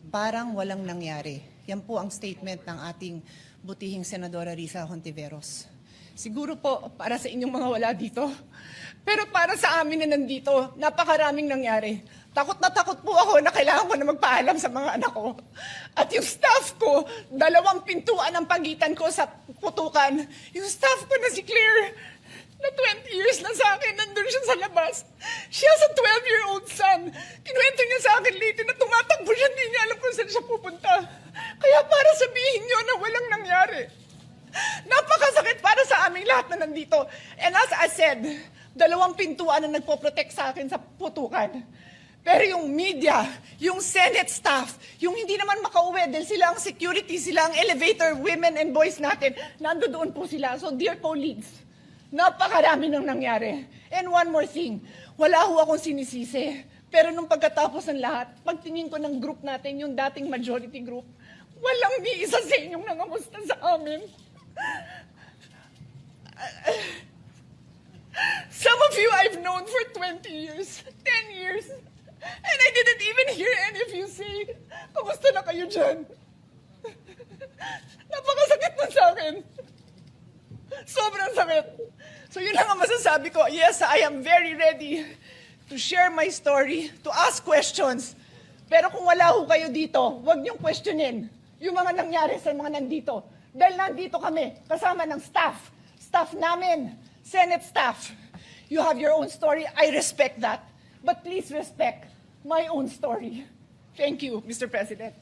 parang walang nangyari. Yan po ang statement ng ating butihing Senadora Risa Hontiveros. Siguro po para sa inyong mga wala dito, pero para sa amin na nandito, napakaraming nangyari. Takot na takot po ako na kailangan ko na magpaalam sa mga anak ko. At yung staff ko, 2 pintuan ang pagitan ko sa putukan. Yung staff ko na si Claire, na 20 years na sa akin, nandun siya sa labas. Siya sa 12-year-old son. Kinuwento niya sa akin late na tumatakbo siya, hindi niya alam kung saan siya pupunta. Kaya para sabihin niyo na walang nangyari. Napakasakit para sa aming lahat na nandito. And as I said, 2 pintuan na nagpo-protect sa akin sa putukan. Pero yung media, yung Senate staff, yung hindi naman makauwi dahil sila ang security, sila ang elevator women and boys natin, nandoon po sila. So dear colleagues, napakarami nang nangyari. And one more thing, wala ho akong sinisisi. Pero nung pagkatapos ng lahat, pagtingin ko ng group natin, yung dating majority group, walang ni isa sa inyong nangamusta sa amin. Some of you I've known for 20 years, 10 years, and I didn't even hear any of you say, kamusta na kayo dyan? Napakasakit na sa akin. Sobrang sakit. So yun lang ang masasabi ko. Yes, I am very ready to share my story, to ask questions. Pero kung wala ho kayo dito, huwag niyong questionin yung mga nangyari sa mga nandito. Dahil nandito kami, kasama ng staff. Staff namin, Senate staff. You have your own story. I respect that. But please respect my own story. Thank you, Mr. President.